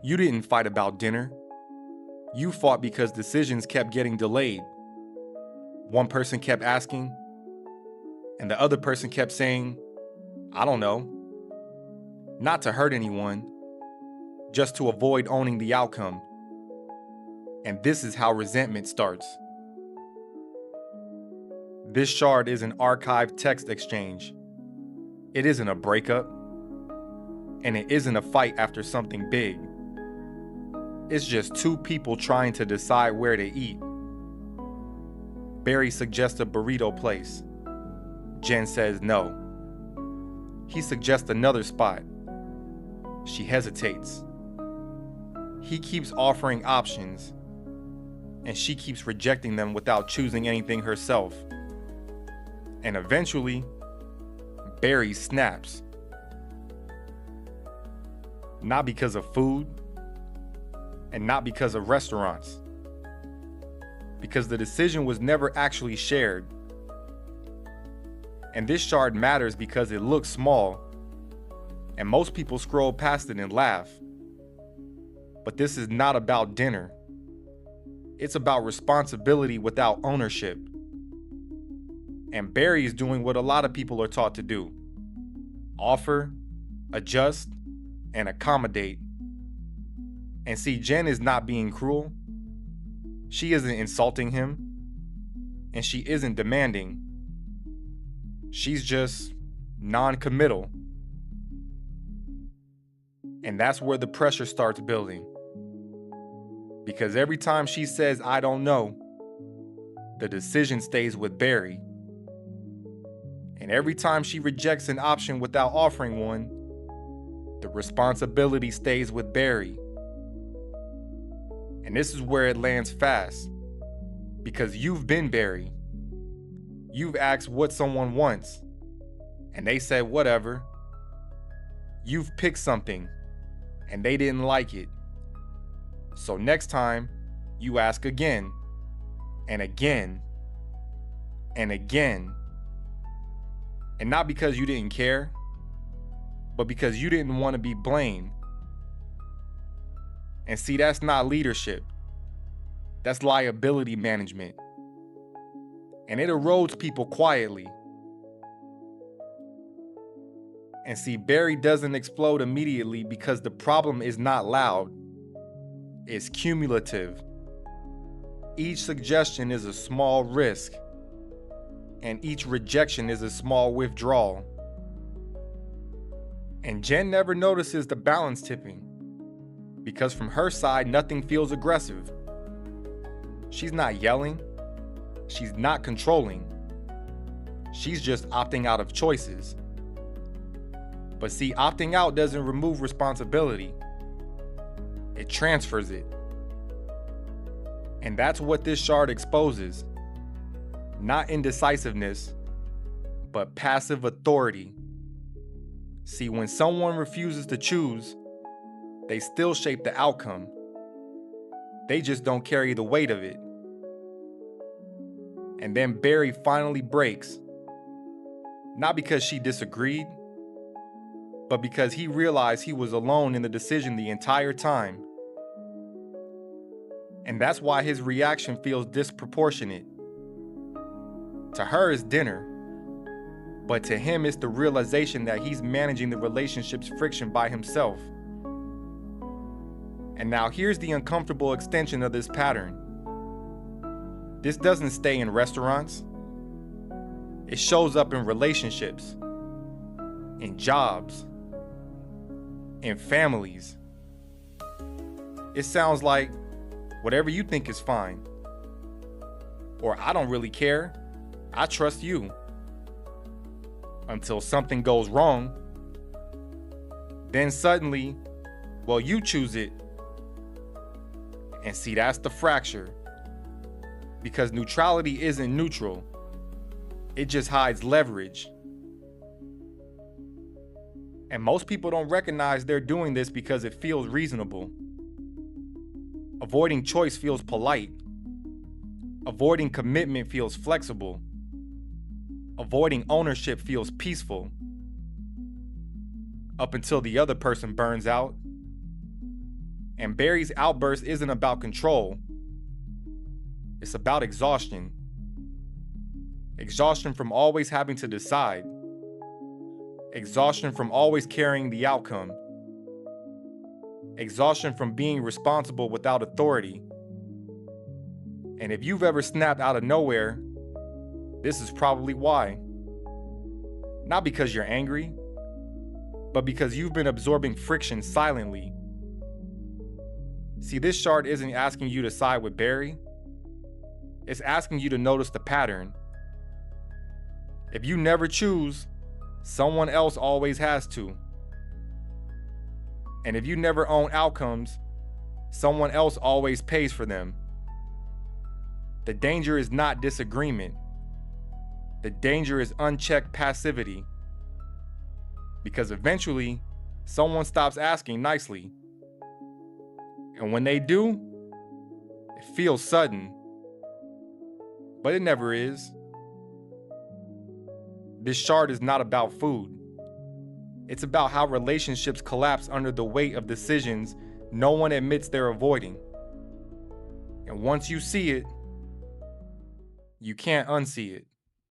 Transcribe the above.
You didn't fight about dinner. You fought because decisions kept getting delayed. One person kept asking, and the other person kept saying, I don't know. Not to hurt anyone, just to avoid owning the outcome. And this is how resentment starts. This shard is an archived text exchange. It isn't a breakup, and it isn't a fight after something big. It's just two people trying to decide where to eat. Barry suggests a burrito place. Jen says no. He suggests another spot. She hesitates. He keeps offering options, and she keeps rejecting them without choosing anything herself. And eventually, Barry snaps. Not because of food, and not because of restaurants. Because the decision was never actually shared. And this shard matters because it looks small, and most people scroll past it and laugh. But this is not about dinner. It's about responsibility without ownership. And Barry is doing what a lot of people are taught to do: offer, adjust, and accommodate. And see, Jen is not being cruel. She isn't insulting him. And she isn't demanding. She's just non-committal. And that's where the pressure starts building. Because every time she says, I don't know, the decision stays with Barry. And every time she rejects an option without offering one, the responsibility stays with Barry. And this is where it lands fast. Because you've been Barry. You've asked what someone wants, and they said whatever. You've picked something, and they didn't like it. So next time, you ask again, and again, and again. And not because you didn't care, but because you didn't want to be blamed. And see, that's not leadership. That's liability management. And it erodes people quietly. And see, Barry doesn't explode immediately because the problem is not loud. It's cumulative. Each suggestion is a small risk, and each rejection is a small withdrawal. And Jen never notices the balance tipping, because from her side, nothing feels aggressive. She's not yelling. She's not controlling. She's just opting out of choices. But see, opting out doesn't remove responsibility. It transfers it. And that's what this shard exposes. Not indecisiveness, but passive authority. See, when someone refuses to choose, they still shape the outcome. They just don't carry the weight of it. And then Barry finally breaks. Not because she disagreed, but because he realized he was alone in the decision the entire time. And that's why his reaction feels disproportionate. To her, it's dinner. But to him, it's the realization that he's managing the relationship's friction by himself. And now here's the uncomfortable extension of this pattern. This doesn't stay in restaurants. It shows up in relationships, in jobs, in families. It sounds like, whatever you think is fine. Or I don't really care. I trust you. Until something goes wrong. Then suddenly, well, you choose it. And see, that's the fracture. Because neutrality isn't neutral. It just hides leverage. And most people don't recognize they're doing this because it feels reasonable. Avoiding choice feels polite. Avoiding commitment feels flexible. Avoiding ownership feels peaceful. Up until the other person burns out. And Barry's outburst isn't about control. It's about exhaustion. Exhaustion from always having to decide. Exhaustion from always carrying the outcome. Exhaustion from being responsible without authority. And if you've ever snapped out of nowhere, this is probably why. Not because you're angry, but because you've been absorbing friction silently. See, this shard isn't asking you to side with Barry. It's asking you to notice the pattern. If you never choose, someone else always has to. And if you never own outcomes, someone else always pays for them. The danger is not disagreement. The danger is unchecked passivity. Because eventually, someone stops asking nicely. And when they do, it feels sudden. But it never is. This shard is not about food. It's about how relationships collapse under the weight of decisions no one admits they're avoiding. And once you see it, you can't unsee it.